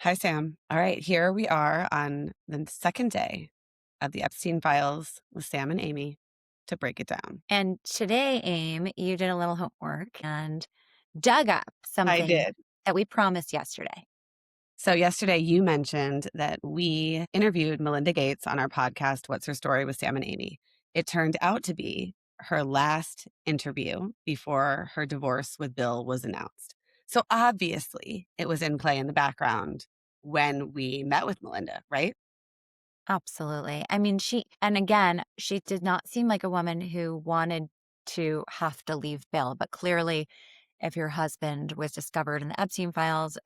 Hi, Sam. All right, here we are on the second day of the Epstein Files with Sam and Amy to break it down. And today, Aim, you did a little homework and dug up I something did. that we promised yesterday. So, yesterday you mentioned that we interviewed Melinda Gates on our podcast, What's Her Story with Sam and Amy. It turned out to be her last interview before her divorce with Bill was announced. So, obviously, it was in play in the background when we met with Melinda, right? Absolutely. I mean, and again, she did not seem like a woman who wanted to have to leave Bill, but clearly, if your husband was discovered in the Epstein files,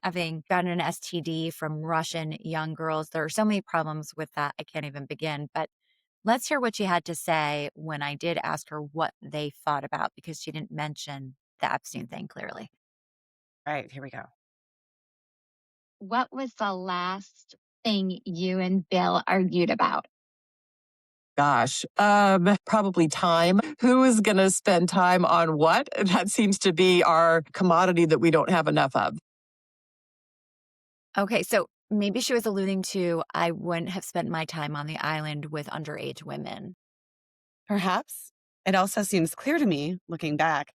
having gotten an STD from Russian young girls, there are so many problems with that. I can't even begin. But let's hear what she had to say when I did ask her what they thought about, because she didn't mention the Epstein thing clearly. All right, here we go. What was the last thing you and Bill argued about? Gosh, probably time. Who is going to spend time on what? That seems to be our commodity that we don't have enough of. Okay, so maybe she was alluding to I wouldn't have spent my time on the island with underage women. Perhaps. It also seems clear to me, looking back,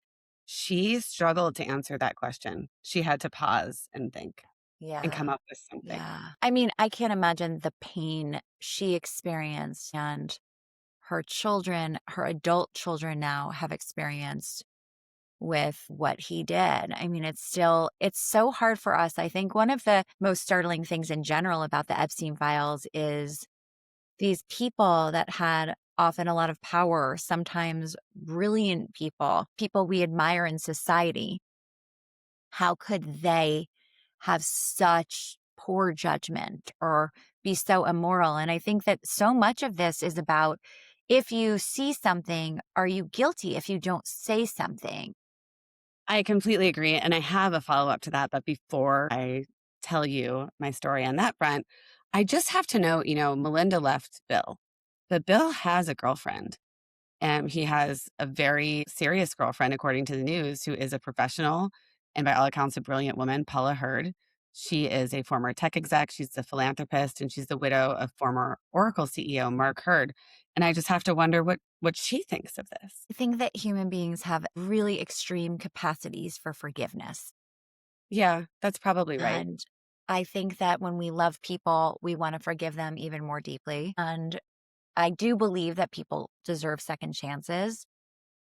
she struggled to answer that question. She had to pause and think and come Yeah. up with something. Yeah. I mean, I can't imagine the pain she experienced and her children, her adult children now have experienced with what he did. I mean, it's so hard for us. I think one of the most startling things in general about the Epstein files is these people that had often a lot of power, sometimes brilliant people, people we admire in society. How could they have such poor judgment or be so immoral? And I think that so much of this is about if you see something, are you guilty if you don't say something? I completely agree. And I have a follow up to that. But before I tell you my story on that front, I just have to note, Melinda left Bill, but Bill has a girlfriend. And he has a very serious girlfriend, according to the news, who is a professional and by all accounts, a brilliant woman, Paula Hurd. She is a former tech exec. She's a philanthropist, and she's the widow of former Oracle CEO Mark Hurd. And I just have to wonder what she thinks of this. I think that human beings have really extreme capacities for forgiveness. Yeah, that's probably right. And I think that when we love people, we want to forgive them even more deeply. And I do believe that people deserve second chances.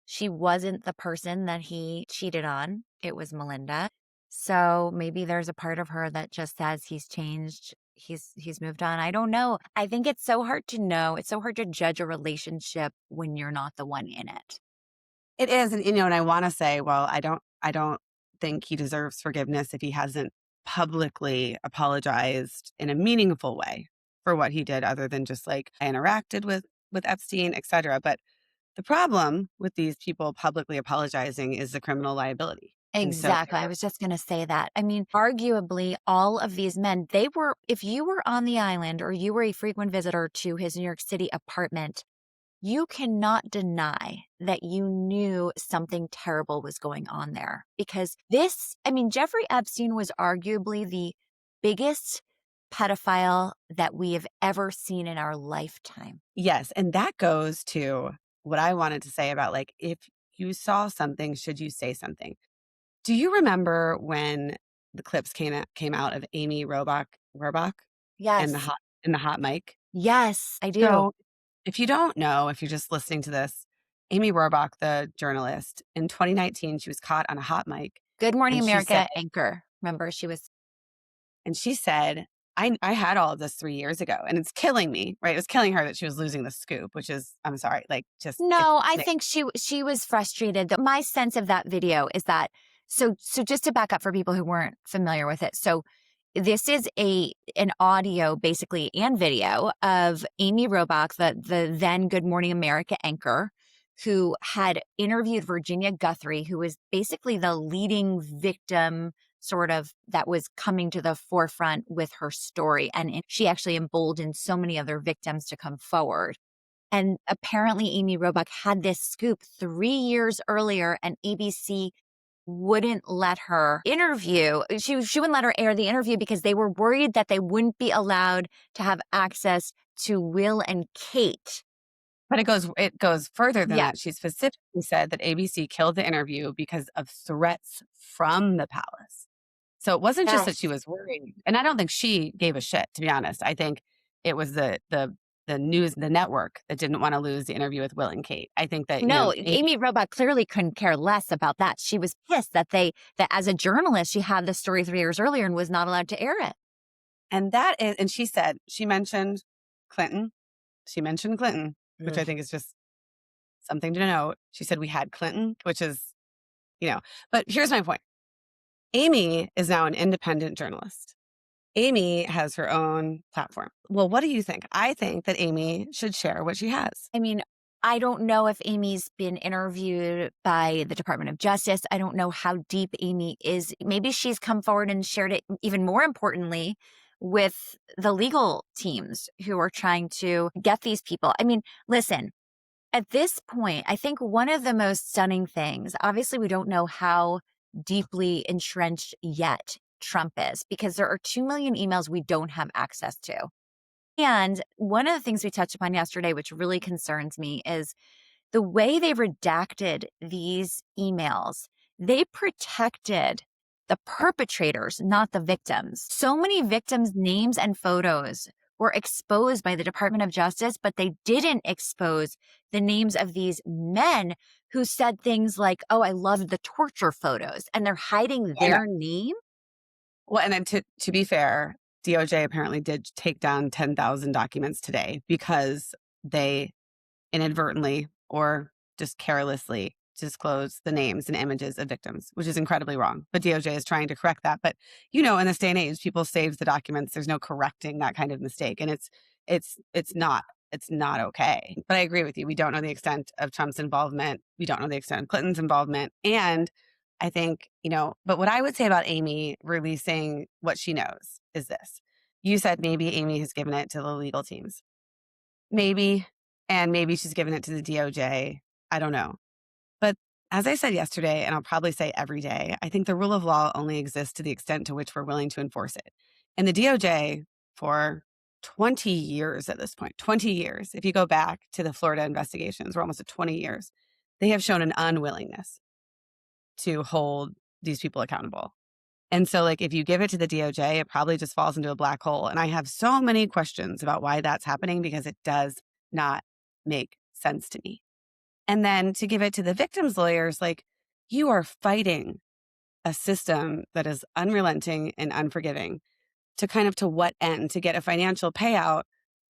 She wasn't the person that he cheated on. It was Melinda. So maybe there's a part of her that just says he's changed. He's moved on. I don't know. I think it's so hard to know. It's so hard to judge a relationship when you're not the one in it. It is, and I want to say, well, I don't think he deserves forgiveness if he hasn't publicly apologized in a meaningful way for what he did, other than just like I interacted with Epstein, et cetera. But the problem with these people publicly apologizing is the criminal liability. And so Exactly. I was just going to say that. I mean, arguably, all of these men, if you were on the island or you were a frequent visitor to his New York City apartment, you cannot deny that you knew something terrible was going on there. Because Jeffrey Epstein was arguably the biggest pedophile that we have ever seen in our lifetime. yes, and that goes to what I wanted to say about like if you saw something, should you say something? Do you remember when the clips came out of Amy Robach and Yes. the hot mic? Yes, I do. So, if you don't know, if you're just listening to this, Amy Robach, the journalist, in 2019, she was caught on a hot mic, Good Morning and she said America anchor. Remember, she was. and she said, "I had all of this 3 years ago, and it's killing me," right? It was killing her that she was losing the scoop, which is I'm sorry, like, just it No, I ma think she was frustrated. My sense of that video is that so just to back up for people who weren't familiar with it. So this is an audio basically and video of Amy Robach, the then Good Morning America anchor, who had interviewed Virginia Guthrie, who was basically the leading victim sort of that was coming to the forefront with her story. And she actually emboldened so many other victims to come forward. And apparently Amy Robach had this scoop 3 years earlier, and ABC wouldn't let her interview. She wouldn't let her air the interview because they were worried that they wouldn't be allowed to have access to Will and Kate. But it goes further than Yeah. that. She specifically said that ABC killed the interview because of threats from the palace. So it wasn't just that she Yes. was worried, and I don't think she gave a shit, to be honest. I think it was the news, the network that didn't wanna lose the interview with Will and Kate. I think that, No, Amy. Amy Robach clearly couldn't care less about that. She was pissed that as a journalist, she had the story 3 years earlier and was not allowed to air it. And she said she mentioned Clinton. She mentioned Clinton, which I think is just something to note. She said we had Clinton, which is, but here's my point. Amy is now an independent journalist. Amy has her own platform. Well, what do you think? I think that Amy should share what she has. I mean, I don't know if Amy's been interviewed by the Department of Justice. I don't know how deep Amy is. Maybe she's come forward and shared it, even more importantly, with the legal teams who are trying to get these people. I mean, listen, at this point, I think one of the most stunning things, obviously, we don't know how deeply entrenched yet Trump is because there are 2 million emails we don't have access to. And one of the things we touched upon yesterday, which really concerns me, is the way they redacted these emails. They protected the perpetrators, not the victims. So many victims' names and photos were exposed by the Department of Justice, but they didn't expose the names of these men who said things like, oh, I loved the torture photos, and they're hiding I know. their name. Well, and then to be fair, DOJ apparently did take down 10,000 documents today because they inadvertently or just carelessly disclose the names and images of victims, which is incredibly wrong. But DOJ is trying to correct that. But in this day and age, people save the documents. There's no correcting that kind of mistake, and it's not okay. But I agree with you. We don't know the extent of Trump's involvement. We don't know the extent of Clinton's involvement, and I think, but what I would say about Amy releasing what she knows is this. You said maybe Amy has given it to the legal teams. Maybe, and maybe she's given it to the DOJ. I don't know. But as I said yesterday, and I'll probably say every day, I think the rule of law only exists to the extent to which we're willing to enforce it. And the DOJ, for 20 years at this point, 20 years, if you go back to the Florida investigations, we're almost at 20 years, they have shown an unwillingness to hold these people accountable. And so, if you give it to the DOJ, it probably just falls into a black hole. And I have so many questions about why that's happening because it does not make sense to me. And then to give it to the victims' lawyers, you are fighting a system that is unrelenting and unforgiving to what end? To get a financial payout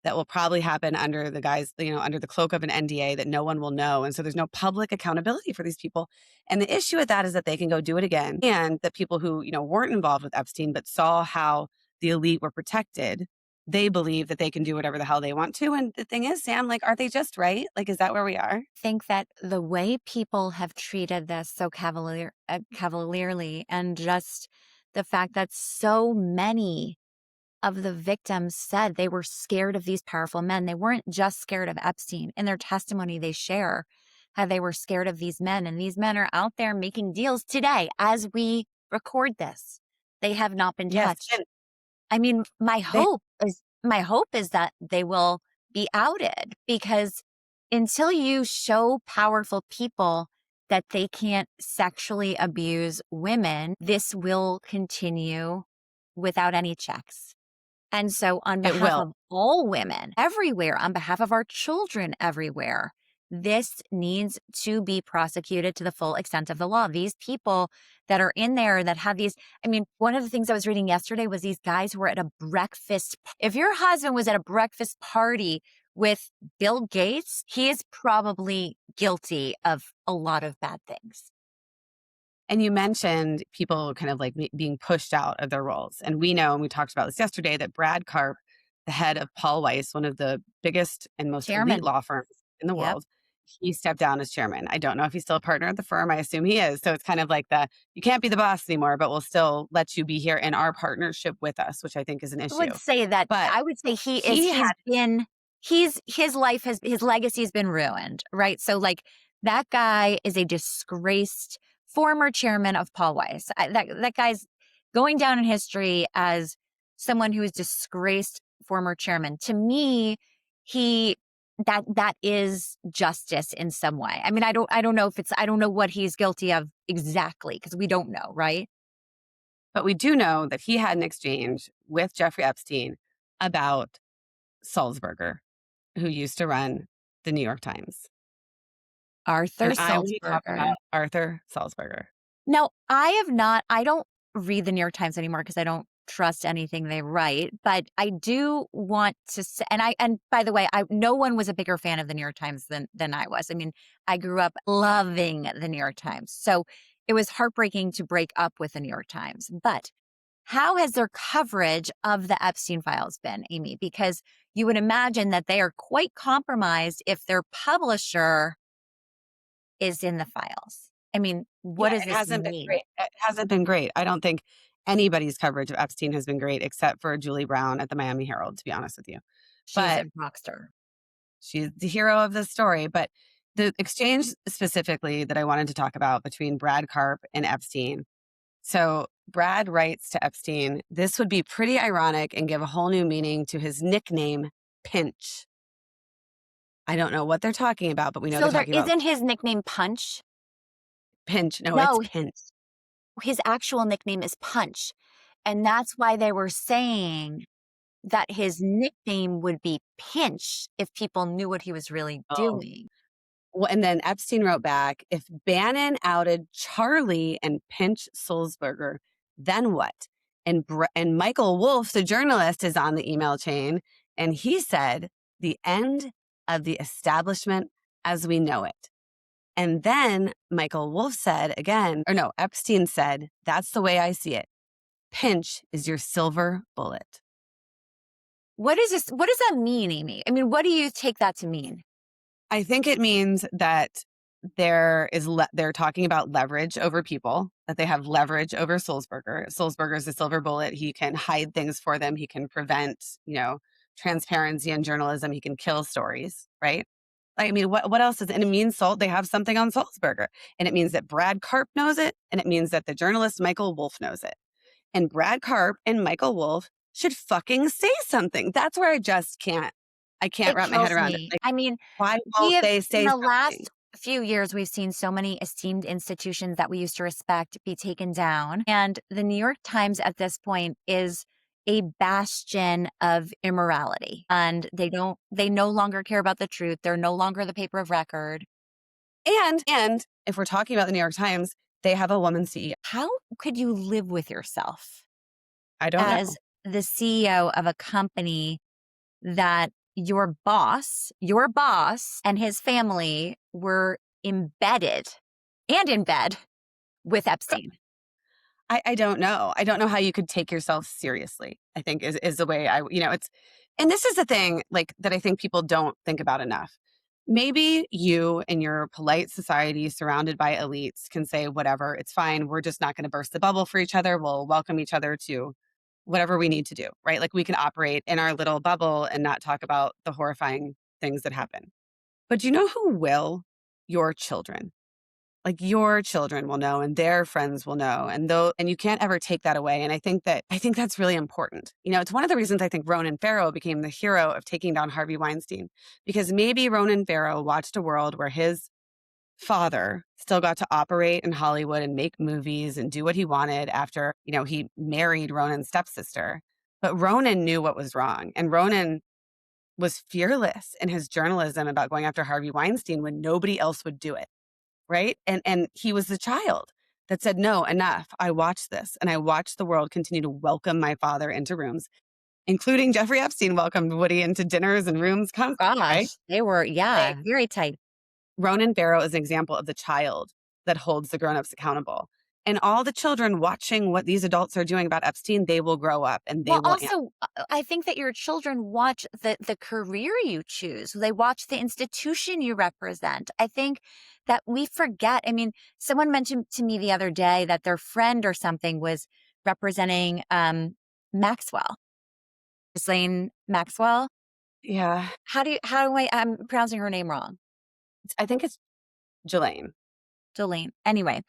that will probably happen under under the cloak of an NDA that no one will know. And so there's no public accountability for these people. And the issue with that is that they can go do it again. And the people who, weren't involved with Epstein, but saw how the elite were protected, they believe that they can do whatever the hell they want to. And the thing is, Sam, are they just right? Is that where we are? I think that the way people have treated this so cavalierly, and just the fact that so many of the victims said they were scared of these powerful men. They weren't just scared of Epstein. In their testimony, they share how they were scared of these men. And these men are out there making deals today as we record this. They have not been touched. Yes. I mean, my hope is that they will be outed, because until you show powerful people that they can't sexually abuse women, this will continue without any checks. And so on behalf of all women everywhere, on behalf of our children everywhere, this needs to be prosecuted to the full extent of the law. These people that are in there that have these, one of the things I was reading yesterday was these guys who were at a breakfast. If your husband was at a breakfast party with Bill Gates, he is probably guilty of a lot of bad things. And you mentioned people kind of being pushed out of their roles. And we know, and we talked about this yesterday, that Brad Karp, the head of Paul Weiss, one of the biggest and most elite law firms in the world, he stepped down as chairman. I don't know if he's still a partner at the firm. I assume he is. So it's kind of you can't be the boss anymore, but we'll still let you be here in our partnership with us, which I think is an issue. I would say that, but I would say his legacy has been ruined, right? So that guy is a disgraced former chairman of Paul Weiss. That guy's going down in history as someone who is disgraced former chairman. To me, that is justice in some way. I mean, I don't know if it's, I don't know what he's guilty of exactly, because we don't know, right? But we do know that he had an exchange with Jeffrey Epstein about Sulzberger, who used to run the New York Times. Arthur And I want to talk Sulzberger. about Arthur Sulzberger. No, I don't read the New York Times anymore because I don't trust anything they write, but I do want to say, and by the way, no one was a bigger fan of the New York Times than I was. I mean, I grew up loving the New York Times. So it was heartbreaking to break up with the New York Times. But how has their coverage of the Epstein Files been, Amy? Because you would imagine that they are quite compromised if their publisher is in the files. I mean, what Yeah, does it this hasn't been mean? great. It hasn't been great. I don't think anybody's coverage of Epstein has been great except for Julie Brown at the Miami Herald, to be honest with you. She's a But rock star. she's the hero of the story. But the exchange specifically that I wanted to talk about between Brad Karp and Epstein. So Brad writes to Epstein, this would be pretty ironic and give a whole new meaning to his nickname, Pinch. I don't know what they're talking about, but we know So they're there talking about isn't his nickname Punch? Pinch. No, it's No, Pinch. his actual nickname is Punch. And that's why they were saying that his nickname would be Pinch if people knew what he was really Oh. doing. Well, and then Epstein wrote back, if Bannon outed Charlie and Pinch Sulzberger, then what? And Michael Wolff, the journalist, is on the email chain, and he said, the end of the establishment as we know it. And then Michael Wolff said again, or no, Epstein said, that's the way I see it. Pinch is your silver bullet. What is this? What does that mean, Amy? I mean, what do you take that to mean? I think it means that they're talking about leverage over people, that they have leverage over Sulzberger. Sulzberger is a silver bullet. He can hide things for them. He can prevent, transparency in journalism. He can kill stories, right? Like, I mean, what else is, and it means they have something on Sulzberger. And it means that Brad Karp knows it. And it means that the journalist Michael Wolff knows it. And Brad Karp and Michael Wolff should fucking say something. That's where I can't It wrap my head kills around it. me. Like, I mean, why we won't have, they in say the something? last few years, we've seen so many esteemed institutions that we used to respect be taken down. And the New York Times at this point is a bastion of immorality. And they no longer care about the truth. They're no longer the paper of record. And if we're talking about the New York Times, they have a woman CEO. How could you live with yourself I don't know. as the CEO of a company that your boss and his family were embedded and in bed with Epstein? I don't know. I don't know how you could take yourself seriously, I think is the way it's, and this is the thing like that I think people don't think about enough. Maybe you in your polite society surrounded by elites can say, whatever, it's fine. We're just not going to burst the bubble for each other. We'll welcome each other to whatever we need to do, right? Like we can operate in our little bubble and not talk about the horrifying things that happen. But do you know who will? Your children. Like your children will know and their friends will know. And you can't ever take that away. And I think that's really important. It's one of the reasons I think Ronan Farrow became the hero of taking down Harvey Weinstein, because maybe Ronan Farrow watched a world where his father still got to operate in Hollywood and make movies and do what he wanted after, he married Ronan's stepsister. But Ronan knew what was wrong. And Ronan was fearless in his journalism about going after Harvey Weinstein when nobody else would do it. Right. And he was the child that said, no, enough. I watched this and I watched the world continue to welcome my father into rooms, including Jeffrey Epstein welcomed Woody into dinners and rooms constantly, right? Gosh, they were, Like, very tight. Ronan Farrow is an example of the child that holds the grown-ups accountable. And all the children watching what these adults are doing about Epstein, they will grow up and they Well, will also, I think that your children watch the career you choose. They watch the institution you represent. I think that we forget. I mean, someone mentioned to me the other day that their friend or something was representing Maxwell, Ghislaine Maxwell. Yeah. I'm pronouncing her name wrong. I think it's Jelaine. Delane. Anyway,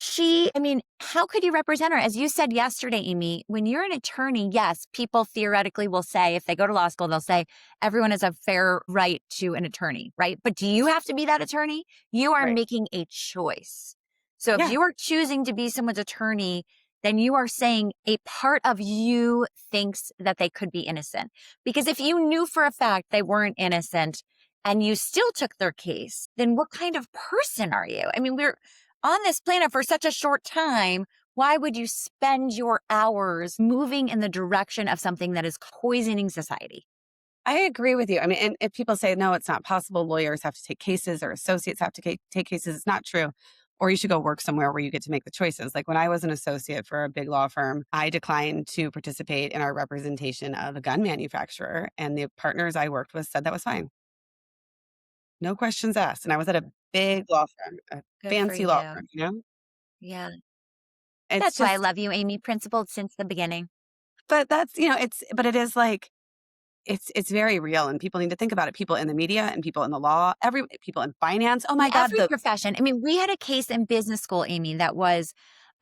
how could you represent her? As you said yesterday, Amy, when you're an attorney, yes, people theoretically will say, if they go to law school, they'll say everyone has a fair right to an attorney, right? But do you have to be that attorney? You are Right. making a choice. So if Yeah. you are choosing to be someone's attorney, then you are saying a part of you thinks that they could be innocent. Because if you knew for a fact they weren't innocent and you still took their case, then what kind of person are you? I mean, we're on this planet for such a short time. Why would you spend your hours moving in the direction of something that is poisoning society? I agree with you. I mean, and if people say, no, it's not possible, lawyers have to take cases or associates have to take cases, it's not true. Or you should go work somewhere where you get to make the choices. Like when I was an associate for a big law firm, I declined to participate in our representation of a gun manufacturer. And the partners I worked with said that was fine. No questions asked. And I was at a big law firm, a Good for fancy law you. firm, you know? Yeah. It's That's why I just, love you, Amy, principled since the beginning. but that's, but it is like, it's very real and people need to think about it. People in the media and people in the law, people in finance. Oh In my God, every profession. I mean, we had a case in business school, Amy, that was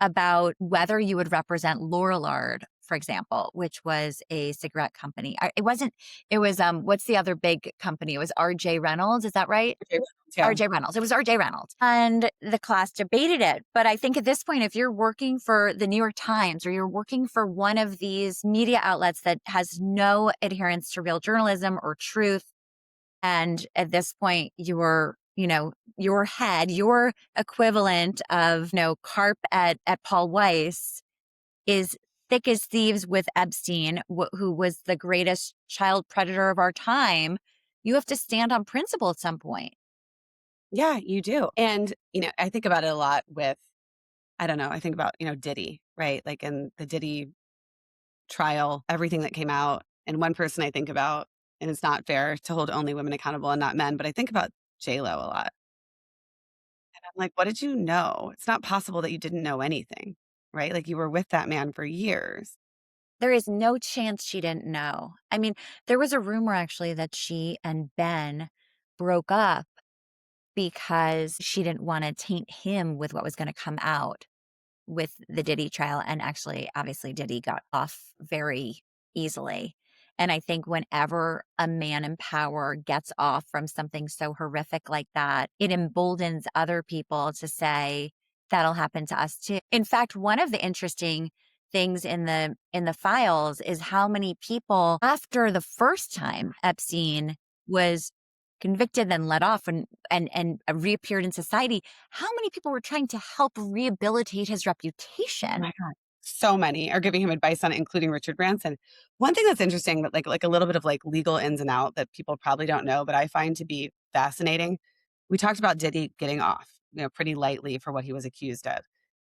about whether you would represent Lorillard, for example, which was a cigarette company. It was, what's the other big company? It was RJ Reynolds. Is that right? yeah. RJ Reynolds. It was RJ Reynolds. And the class debated it. But I think at this point, if you're working for the New York Times or you're working for one of these media outlets that has no adherence to real journalism or truth, and at this point, your head, your equivalent of, carp at Paul Weiss is thick as thieves with Epstein, who was the greatest child predator of our time. You have to stand on principle at some point. Yeah, you do. And, I think about it a lot with, I don't know, I think about, Diddy, right? Like in the Diddy trial, everything that came out. And one person I think about, and it's not fair to hold only women accountable and not men, but I think about J-Lo a lot. And I'm like, what did you know? It's not possible that you didn't know anything, right? Like you were with that man for years. There is no chance she didn't know. I mean, there was a rumor actually that she and Ben broke up because she didn't want to taint him with what was going to come out with the Diddy trial. And actually, obviously, Diddy got off very easily. And I think whenever a man in power gets off from something so horrific like that, it emboldens other people to say, that'll happen to us too. In fact, one of the interesting things in the files is how many people after the first time Epstein was convicted then let off and reappeared in society, how many people were trying to help rehabilitate his Oh my reputation? God. So many are giving him advice on it, including Richard Branson. One thing that's interesting that like a little bit of like legal ins and out that people probably don't know, but I find to be fascinating. We talked about Diddy getting off, pretty lightly for what he was accused of.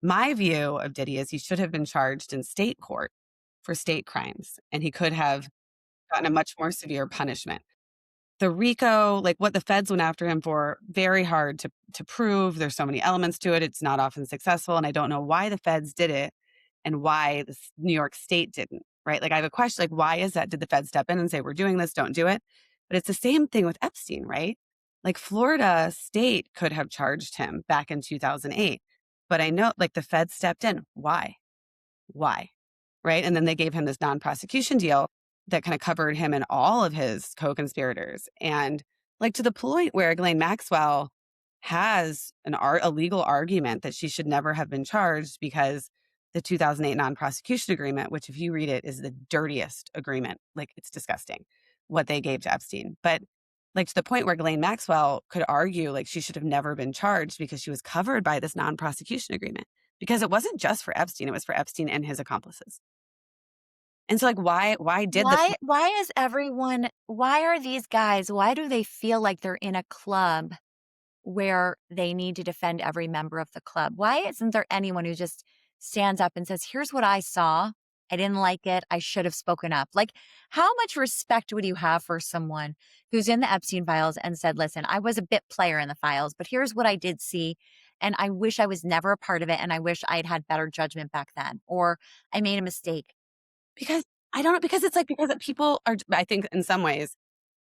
My view of Diddy is he should have been charged in state court for state crimes, and he could have gotten a much more severe punishment. The RICO, like what the feds went after him for, very hard to prove. There's so many elements to it. It's not often successful, and I don't know why the feds did it and why the New York State didn't. Right? Like I have a question, like why is that? Did the feds step in and say we're doing this? Don't do it. But it's the same thing with Epstein, right? Like Florida State could have charged him back in 2008, but I know like the feds stepped in. Why? Why? Right? And then they gave him this non-prosecution deal that kind of covered him and all of his co-conspirators. And like to the point where Ghislaine Maxwell has a legal argument that she should never have been charged because the 2008 non-prosecution agreement, which if you read it is the dirtiest agreement, like it's disgusting what they gave to Epstein. But like to the point where Ghislaine Maxwell could argue like she should have never been charged because she was covered by this non-prosecution agreement because it wasn't just for Epstein, it was for Epstein and his accomplices. And so like why did the Why are these guys, why do they feel like they're in a club where they need to defend every member of the club? Why isn't there anyone who just stands up and says, here's what I saw. I didn't like it. I should have spoken up. Like, how much respect would you have for someone who's in the Epstein files and said, listen, I was a bit player in the files, but here's what I did see. And I wish I was never a part of it. And I wish I'd had better judgment back then. Or I made a mistake. because I don't know, because it's like because people are, I think in some ways,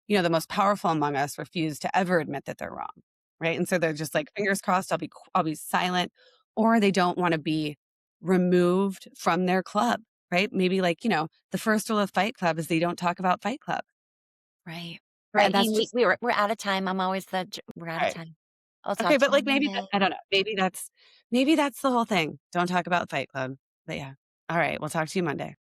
the most powerful among us refuse to ever admit that they're wrong. right? And so they're just like, fingers crossed, I'll be silent, or they don't want to be removed from their club, right? Maybe like, the first rule of Fight Club is they don't talk about Fight Club, Right. right? That's Amy, just we're out of time. I'm always we're out of right. time. I'll Okay, talk to but you like on maybe that, Monday. I don't know. Maybe that's the whole thing. Don't talk about Fight Club. But yeah. All right, we'll talk to you Monday.